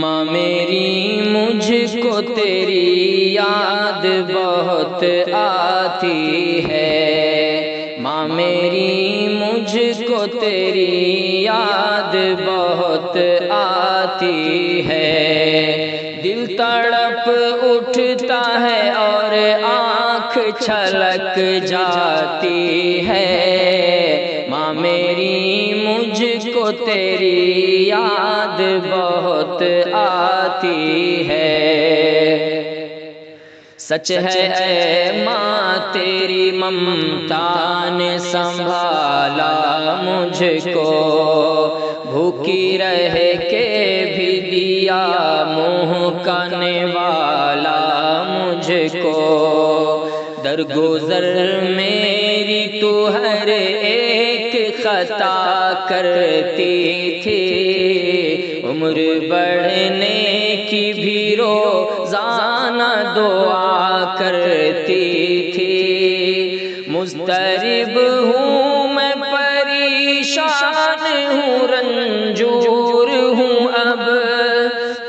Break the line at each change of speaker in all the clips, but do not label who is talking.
ماں میری مجھ کو تیری یاد بہت آتی ہے، ماں میری مجھ کو تیری یاد بہت آتی ہے، دل تڑپ اٹھتا ہے اور آنکھ چھلک جاتی ہے، ماں میری مجھ کو تیری یاد بہت آتی ہے۔ سچ ہے اے ماں تیری ممتا نے سنبھالا مجھ کو، بھوکی رہ کے بھی دیا منہ کا نوالا مجھ کو، درگزر میری تو ہر ایک خطا کرتی تھی، عمر بڑھنے کی بھی روزانہ دعا کرتی تھی، مضطرب ہوں میں پریشان ہوں رنجور ہوں اب،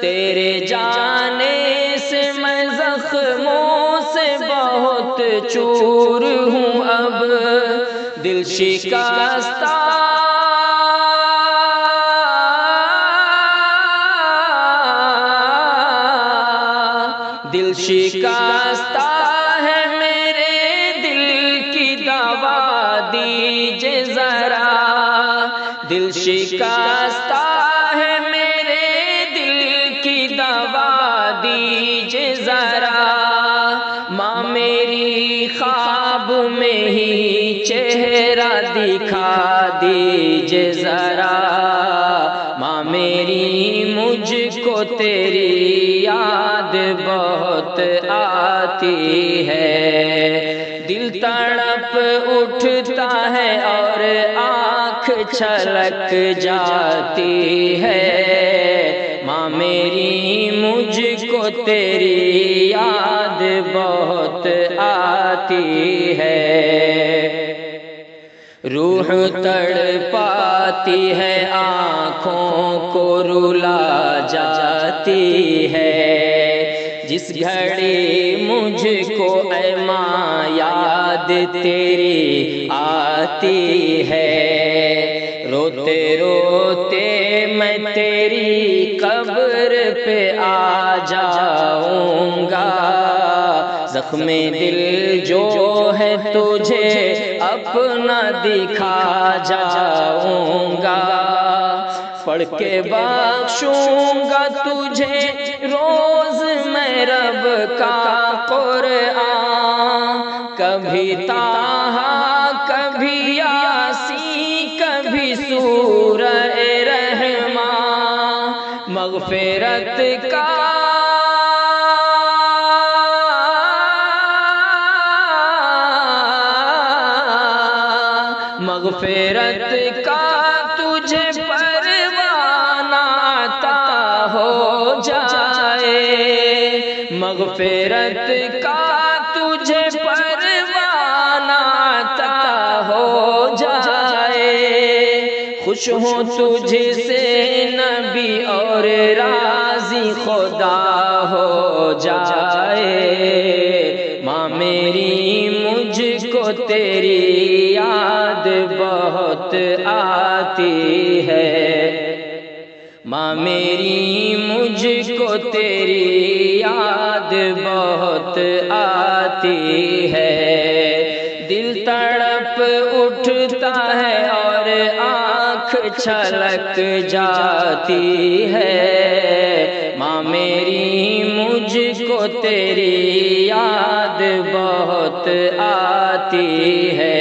تیرے جانے سے میں زخموں سے بہت چور ہوں اب، دل شکستہ دل شکستہ ہے میرے دل کی دوا دیجئے ذرا، دل شکستہ ہے میرے دل کی دوا دیجئے ذرا، ماں میری خواب میں ہی چہرہ دکھا دیجئے ذرا، ماں میری مجھ کو تیری یاد بہت آتی ہے، دل تڑپ اٹھتا ہے اور آنکھ چھلک جاتی ہے، ماں میری مجھ کو تیری یاد بہت آتی ہے، روح تڑپاتی ہے آنکھوں کو رلا جاتی ہے، جس گھڑی مجھ کو اے ماں یاد تیری آتی ہے، روتے روتے میں تیری قبر پہ آ جاؤں گا، زخم دل جو ہے تجھے اپنا دکھا جاؤں گا، پڑھ کے بخشوں گا تجھے روز میں رب کا قرآن، کبھی طٰہٰ کبھی یاسین کبھی سورہ رحمان، مغفرت کا مغفرت کا تجھے پروانہ عطا ہو جائے، مغفرت کا تجھے پروانہ عطا ہو جائے، خوش ہوں تجھ سے نبی اور راضی خدا ہو جائے، ماں میری مجھ کو تیری یاد بہت آتی ہے، ماں میری مجھ کو تیری یاد بہت آتی ہے، دل تڑپ اٹھتا ہے اور آنکھ چھلک جاتی ہے، ماں میری مجھ کو تیری یاد بہت آتی ہے،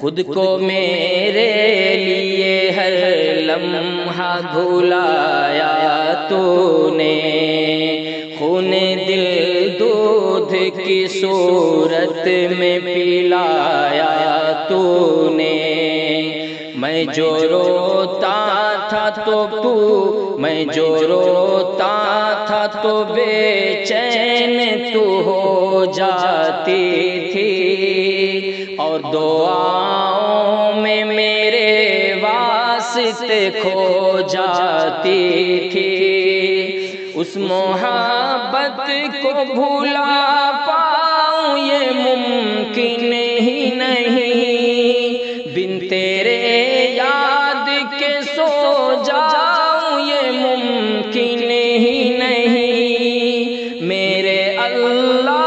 خود کو میرے لیے ہر لمحہ دھلایا تو نے، خون دل دودھ کی صورت میں پلایا تو نے، میں جو روتا تھا میں جو روتا تھا تو بے چین تو ہو جاتی تھی، اور دعاؤں میں میرے واسطے کھو جاتی تھی، اس محبت کو بھولا پاؤں یہ ممکن ہی نہیں، بن تیرے یاد کے سو جاؤں یہ ممکن ہی نہیں، میرے اللہ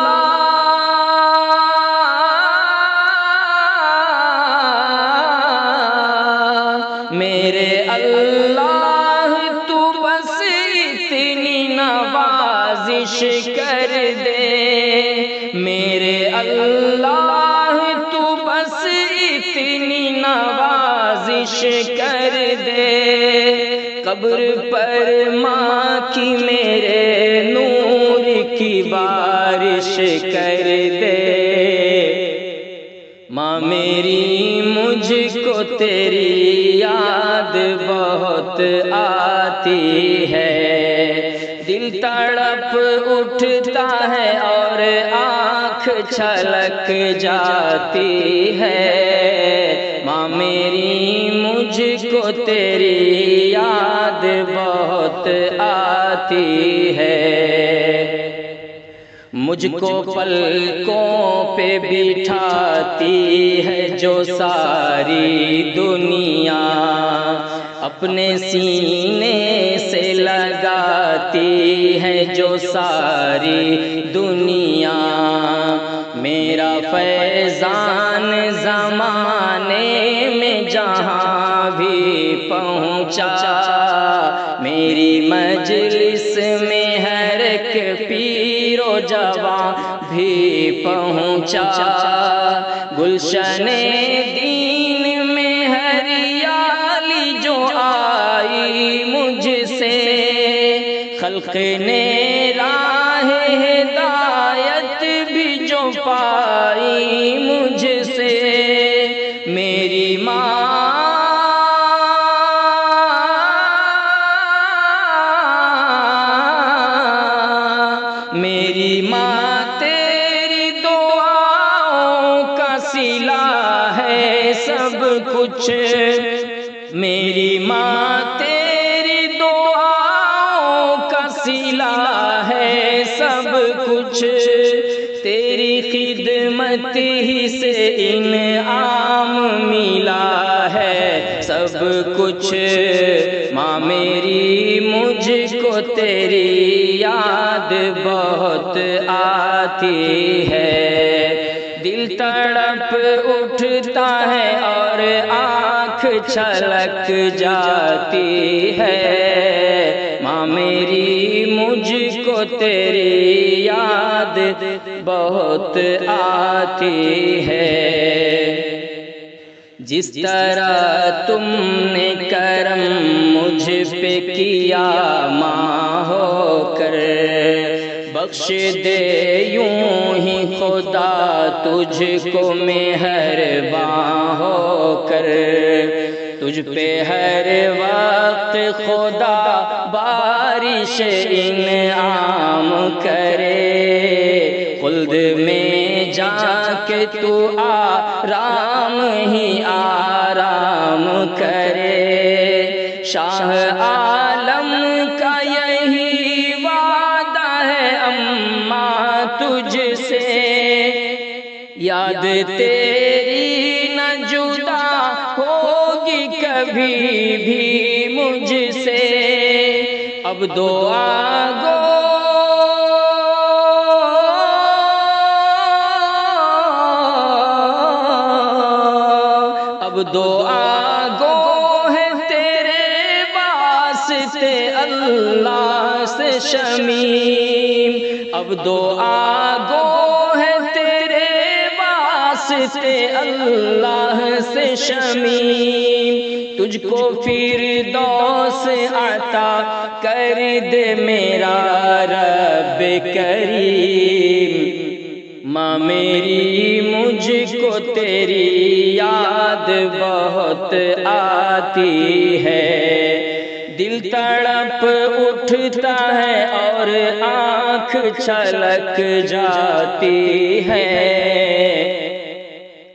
میرے اللہ تو بس اتنی نوازش کر دے، میرے اللہ تو بس اتنی نوازش کر دے، قبر پر ماں کی میرے نور کی بارش کر دے، ماں میری مجھ کو تیری یاد بہت آتی ہے، دل تڑپ اٹھتا ہے اور آنکھ چھلک جاتی ہے، ماں میری مجھ کو تیری یاد بہت آتی ہے، مجھ کو پلکوں پہ بٹھاتی ہے جو ساری دنیا، اپنے سینے سے لگاتی ہے جو ساری دنیا، میرا فیضان زمانے میں جہاں بھی پہنچا، میری مجلس میں ہر ایک پیر و جوان بھی پہنچا، گلشن دین میں ہریالی جو آئی مجھ سے، خلق نے راہ ہدایت بھی جو پائی مجھ سے، میری ماں میری ماں تیری دعاؤں کا صلہ ہے سب کچھ، میری ماں تیری دعاؤں کا صلہ ہے سب کچھ، تیری خدمت ہی سے انعام ملا ہے سب کچھ، ماں میری مجھ کو تیری یاد بہت آتی ہے، دل تڑپ اٹھتا ہے اور آنکھ چھلک جاتی ہے، ماں میری مجھ کو تیری یاد بہت آتی ہے، جس طرح تم نے کرم مجھ پہ کیا ماں ہو کر، بخش دے یوں ہی خدا تجھ کو مہرباں ہو کر، تجھ پہ ہر وقت خدا بارش انعام کرے، خلد میں جا کے تو آرام ہی آرام کرے، شاہ عالم کا یہی وعدہ ہے اماں تجھ سے، یاد تیری نہ جدا ہوگی کبھی بھی مجھ سے، اب دعا گو اب دعا گو ہے تیرے واسطے اللہ سے شمیم، اب دعا گو ہے تیرے واسطے اللہ سے شمیم، تجھ کو فردوس عطا کر دے میرا رب کریم، ماں میری مجھ کو تیری یاد بہت آتی ہے، دل تڑپ اٹھتا ہے اور آنکھ چھلک جاتی ہے،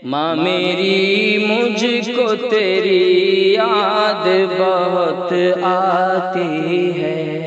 ماں میری مجھ کو تیری یاد بہت آتی ہے۔